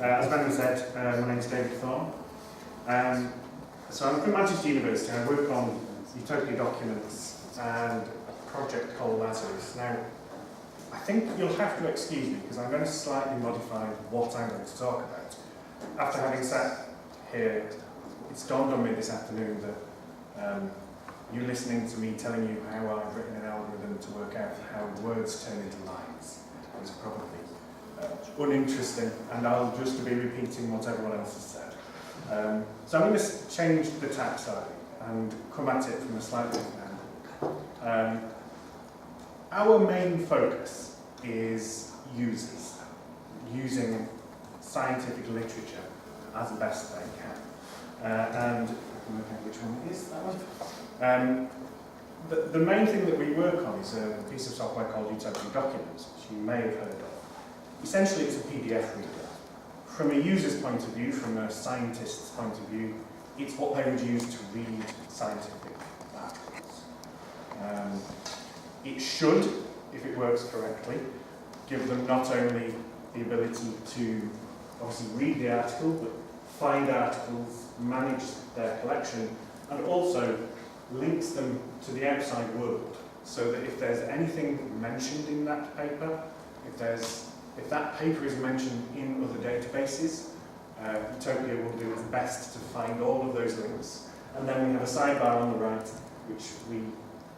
As Brendan said, my name is David Thorne. So I'm from Manchester University and I work on Utopia documents and a project called Lazarus. Now, I think you'll have to excuse me because I'm going to slightly modify what I'm going to talk about. After having sat here, it's dawned on me this afternoon that you listening to me telling you how I've written an algorithm to work out how words turn into lines is probably uninteresting, and I'll just be repeating what everyone else has said. So I'm going to change the tack slightly and come at it from a slightly different angle. Our main focus is users, using scientific literature as best they can. And I can work out which one it is, that one. The main thing that we work on is a piece of software called Utopia Documents, which you may have heard of. Essentially, it's a PDF reader. From a user's point of view, from a scientist's point of view, it's what they would use to read scientific articles. It should, if it works correctly, give them not only the ability to obviously read the article, but find articles, manage their collection, and also links them to the outside world, so that if there's anything mentioned in that paper, if that paper is mentioned in other databases, Utopia will do its best to find all of those links. And then we have a sidebar on the right, which we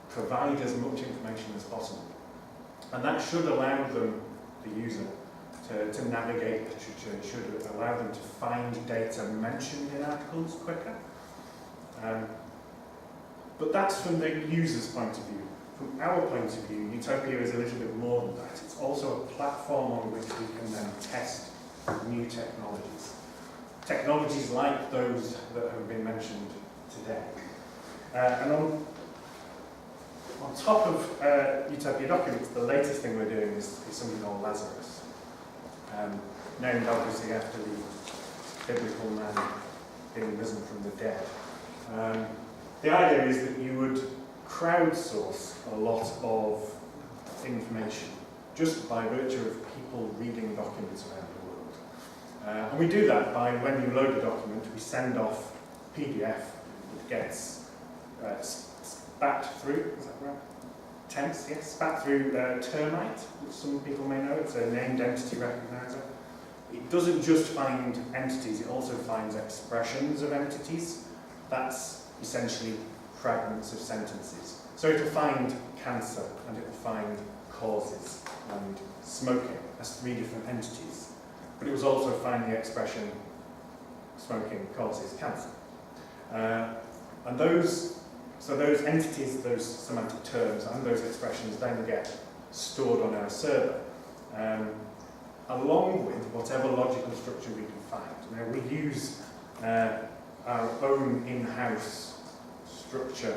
provide as much information as possible. And that should allow them, the user, to navigate literature. It should allow them to find data mentioned in articles quicker. But that's from the user's point of view. From our point of view, Utopia is a little bit more than that. It's also a platform on which we can then test new technologies. Technologies like those that have been mentioned today. And on top of Utopia Documents, the latest thing we're doing is something called Lazarus. Named obviously after the biblical man being risen from the dead. The idea is that you would crowdsource a lot of information just by virtue of people reading documents around the world. And we do that by, when you load a document, we send off PDF that gets spat through, is that right? Tense, yes, spat through Termite, which some people may know. It's a named entity recognizer. It doesn't just find entities, it also finds expressions of entities. That's essentially fragments of sentences. So it'll find cancer, and it'll find causes, and smoking as 3 different entities. But it was also find the expression smoking causes cancer. And those entities, those semantic terms, and those expressions then get stored on our server, along with whatever logical structure we can find. Now we use our own in-house structure,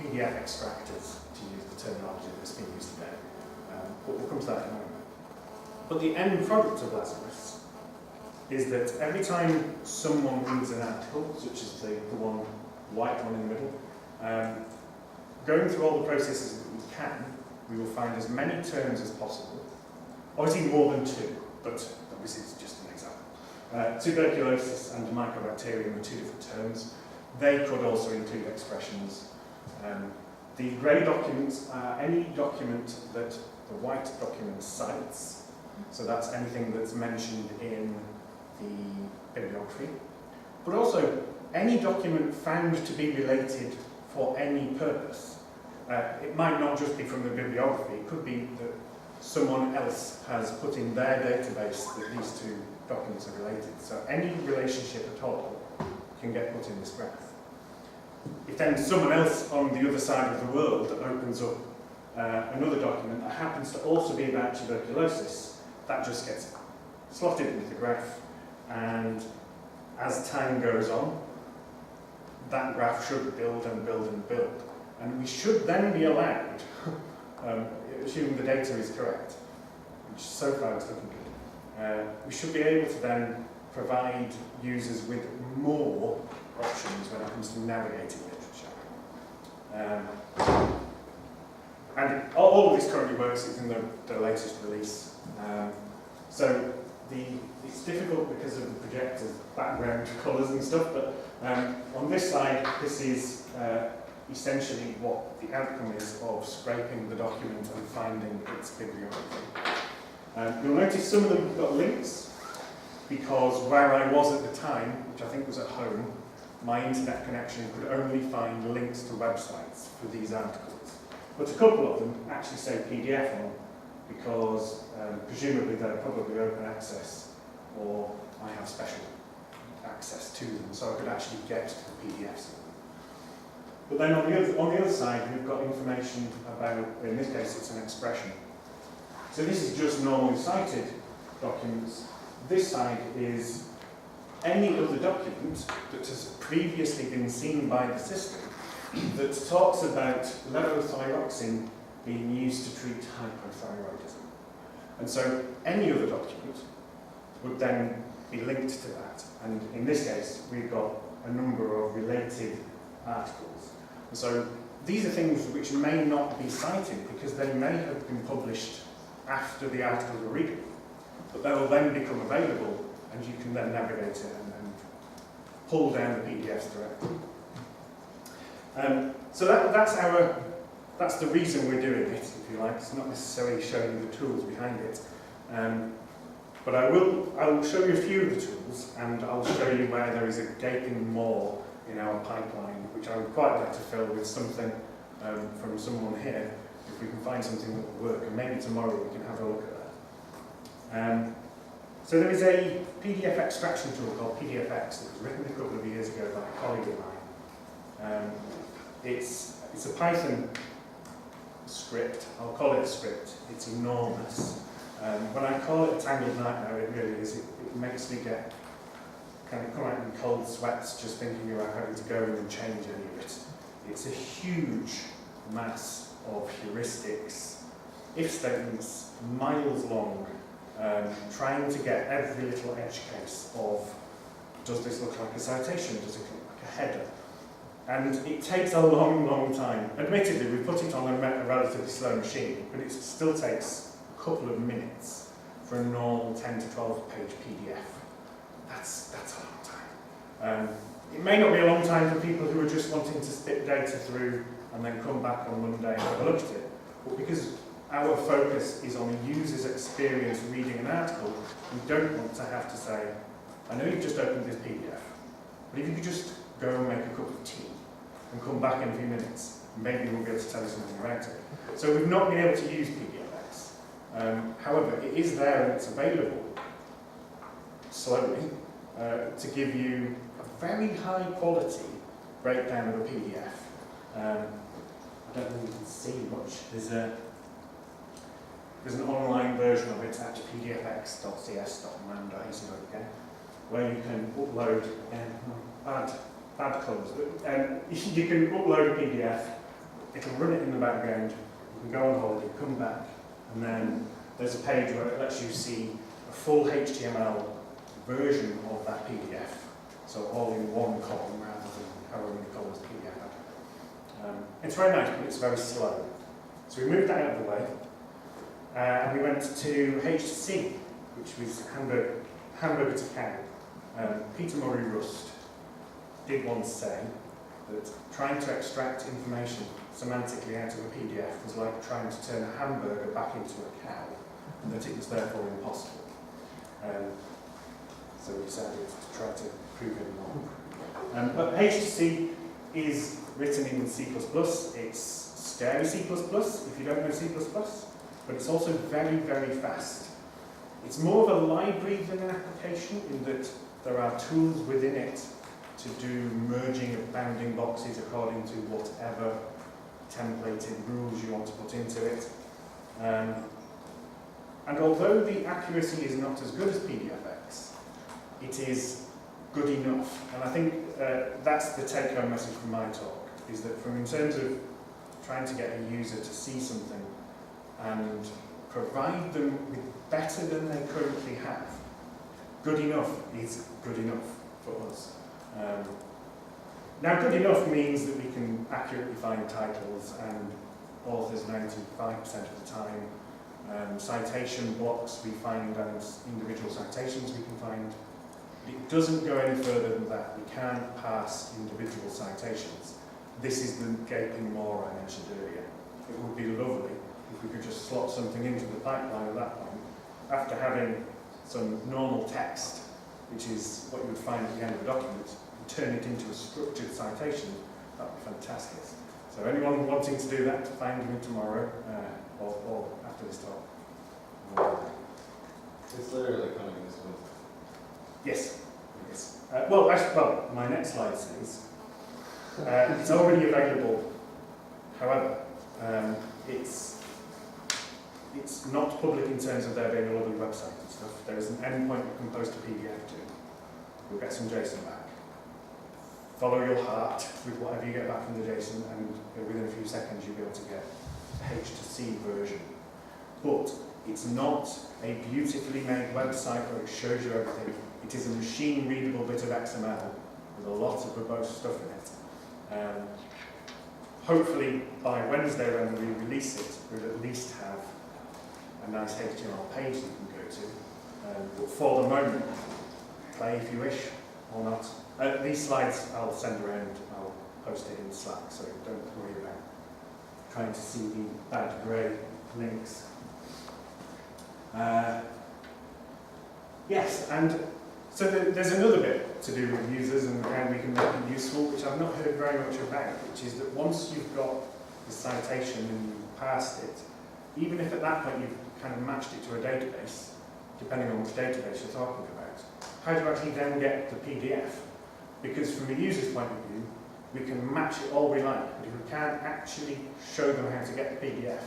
PDF extractors, to use the terminology that's being used today. But we'll come to that in a moment. But the end product of Lazarus is that every time someone reads an article, such as the white one in the middle, going through all the processes that we can, we will find as many terms as possible. Obviously more than 2, but obviously it's just an example. Tuberculosis and mycobacterium are 2 different terms. They could also include expressions. The grey documents are any document that the white document cites. So that's anything that's mentioned in the bibliography. But also any document found to be related for any purpose. It might not just be from the bibliography. It could be that someone else has put in their database that these 2 documents are related. So any relationship at all can get put in this graph. If then someone else on the other side of the world opens up another document that happens to also be about tuberculosis, that just gets slotted into the graph, and as time goes on, that graph should build and build and build. And we should then be allowed, assuming the data is correct, which so far is looking good, we should be able to then provide users with more options when it comes to navigating literature. And all of this currently works. It's in the latest release. So it's difficult because of the projector's background colours and stuff, but on this side, this is essentially what the outcome is of scraping the document and finding its bibliography. You'll notice some of them have got links, because where I was at the time, which I think was at home, my internet connection could only find links to websites for these articles. But a couple of them actually say PDF on them, because presumably they're probably open access, or I have special access to them, so I could actually get to the PDFs. But then on the other side, we've got information about, in this case it's an expression. So this is just normally cited documents. This side is any other document that has previously been seen by the system that talks about levothyroxine being used to treat hypothyroidism. And so any other document would then be linked to that. And in this case, we've got a number of related articles. And so these are things which may not be cited because they may have been published after the articles were written, but they will then become available and you can then navigate it and pull down the PDFs directly. So that's the reason we're doing it, if you like. It's not necessarily showing you the tools behind it. But I will show you a few of the tools, and I'll show you where there is a gaping maw in our pipeline, which I would quite like to fill with something from someone here, if we can find something that will work, and maybe tomorrow we can have a look at that. So there is a PDF extraction tool called PDFX that was written a couple of years ago by a colleague of mine. It's a Python script. I'll call it a script. It's enormous. When I call it a tangled nightmare, it really is. It makes me get kind of come out in cold sweats just thinking about having to go and change any of it. It's a huge mass of heuristics, if statements, miles long, trying to get every little edge case of, does this look like a citation, does it look like a header? And it takes a long, long time. Admittedly, we put it on a relatively slow machine, but it still takes a couple of minutes for a normal 10 to 12 page PDF. That's a long time. It may not be a long time for people who are just wanting to spit data through and then come back on Monday and have a look at it, but because our focus is on a user's experience reading an article, we don't want to have to say, I know you've just opened this PDF, but if you could just go and make a cup of tea and come back in a few minutes, maybe we'll be able to tell you something about it. So we've not been able to use PDFX. However, it is there and it's available slowly to give you a very high quality breakdown of a PDF. I don't know if you can see much. There's an online version of it at pdfx.cs.man.ac.uk where you can upload bad colours. You can upload a PDF, it'll run it in the background, you can go on holiday, come back, and then there's a page where it lets you see a full HTML version of that PDF. So all in one column rather than however many columns the PDF had. It's very nice, but it's very slow. So we moved that out of the way. And we went to HTC, which was Hamburger to Cow. Peter Murray Rust did once say that trying to extract information semantically out of a PDF was like trying to turn a hamburger back into a cow, and that it was therefore impossible. So we decided to try to prove him wrong. But HTC is written in C++. It's scary C++, if you don't know C++. But it's also very, very fast. It's more of a library than an application in that there are tools within it to do merging of bounding boxes according to whatever templated rules you want to put into it. And although the accuracy is not as good as PDFX, it is good enough. And I think that's the take-home message from my talk, is that in terms of trying to get a user to see something and provide them with better than they currently have, good enough is good enough for us. Now, good enough means that we can accurately find titles and authors 95% of the time, citation blocks we find and individual citations we can find. It doesn't go any further than that. We can't pass individual citations. This is the gaping maw I mentioned earlier. It would be lovely if we could just slot something into the pipeline at that point, after having some normal text, which is what you would find at the end of a document, and turn it into a structured citation. That would be fantastic. So anyone wanting to do that, find me tomorrow or after this talk. It's literally coming this month. Yes. Yes. Well, my next slide says it's already available. However, it's not public in terms of there being a lovely website and stuff. There is an endpoint you can post a PDF to. You'll get some JSON back. Follow your heart with whatever you get back from the JSON, and within a few seconds you'll be able to get the H2C version. But it's not a beautifully made website where it shows you everything. It is a machine-readable bit of XML with a lot of verbose stuff in it. Hopefully by Wednesday when we release it, we'll at least have a nice HTML page you can go to. But for the moment, play if you wish or not. These slides I'll send around, I'll post it in Slack, so don't worry about trying to see the bad grey links. Yes, and so there's another bit to do with users and how we can make it useful, which I've not heard very much about, which is that once you've got the citation and you've passed it, even if at that point you've kind of matched it to a database, depending on which database you're talking about, how do you actually then get the PDF? Because from a user's point of view, we can match it all we like, but if we can't actually show them how to get the PDF,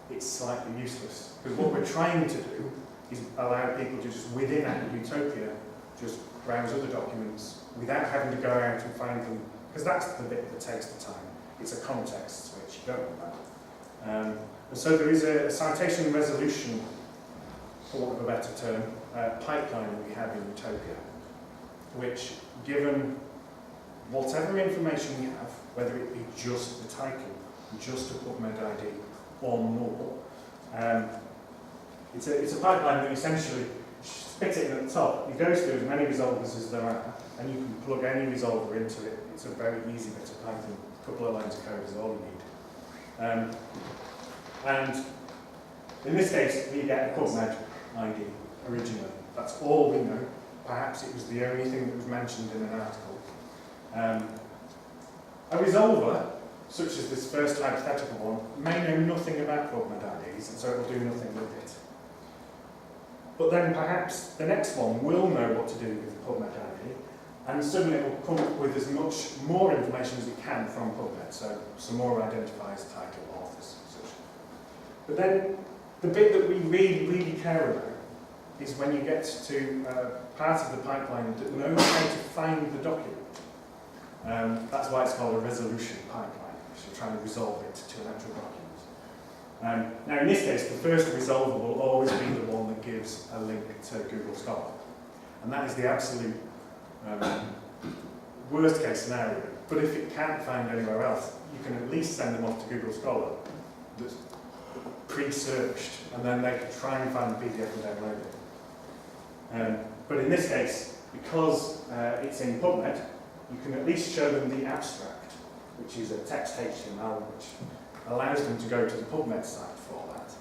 it's slightly useless. Because what we're trying to do is allow people to just, within Utopia, just browse other documents without having to go out and find them, because that's the bit that takes the time. It's a context switch, you don't want that. And so there is a citation resolution, for want of a better term, pipeline that we have in Utopia, which, given whatever information we have, whether it be just the title, just a PubMed ID, or more, it's a pipeline that essentially spits it in at the top. It goes through as many resolvers as there are, and you can plug any resolver into it. It's a very easy bit of Python. A couple of lines of code is all you need. And in this case, we get a PubMed ID originally. That's all we know. Perhaps it was the only thing that was mentioned in an article. A resolver, such as this first hypothetical one, may know nothing about PubMed IDs, and so it will do nothing with it. But then perhaps the next one will know what to do with PubMed ID, and suddenly it will come up with as much more information as it can from PubMed, so some more identifiers, title, authors, such. But then the bit that we really, really care about is when you get to part of the pipeline that knows how to find the document. That's why it's called a resolution pipeline, because you're trying to resolve it to an actual document. Now in this case, the first resolver will always be the one that gives a link to Google Scholar. And that is the absolute worst case scenario. But if it can't find anywhere else, you can at least send them off to Google Scholar that's pre-searched, and then they can try and find the PDF and download it. But in this case, because it's in PubMed, you can at least show them the abstract, which is a text HTML, which allows them to go to the PubMed site for that.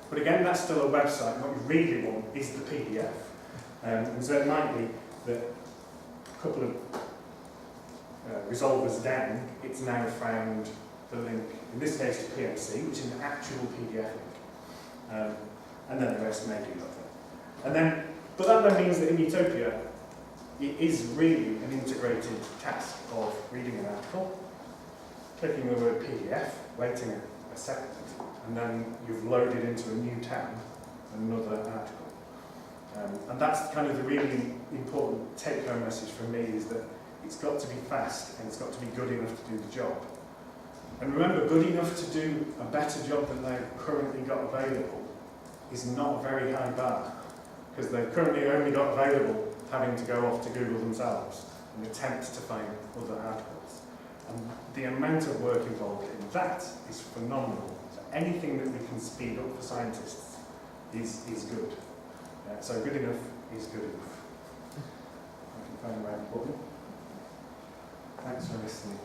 But again, that's still a website. What you really want is the PDF. And so it might be that a couple of resolvers down, it's now found the link, in this case to PMC, which is an actual PDF link. And then the rest may do nothing. But that then means that in Utopia, it is really an integrated task of reading an article, clicking the word PDF, waiting a second, and then you've loaded into a new tab another article. And that's kind of the really important take-home message for me, is that it's got to be fast and it's got to be good enough to do the job. And remember, good enough to do a better job than they've currently got available is not a very high bar, because they've currently only got available having to go off to Google themselves and attempt to find other articles. And the amount of work involved in that is phenomenal to anything that we can speed up for scientists is good. So good enough is good enough. I can find the right button. Thanks for listening.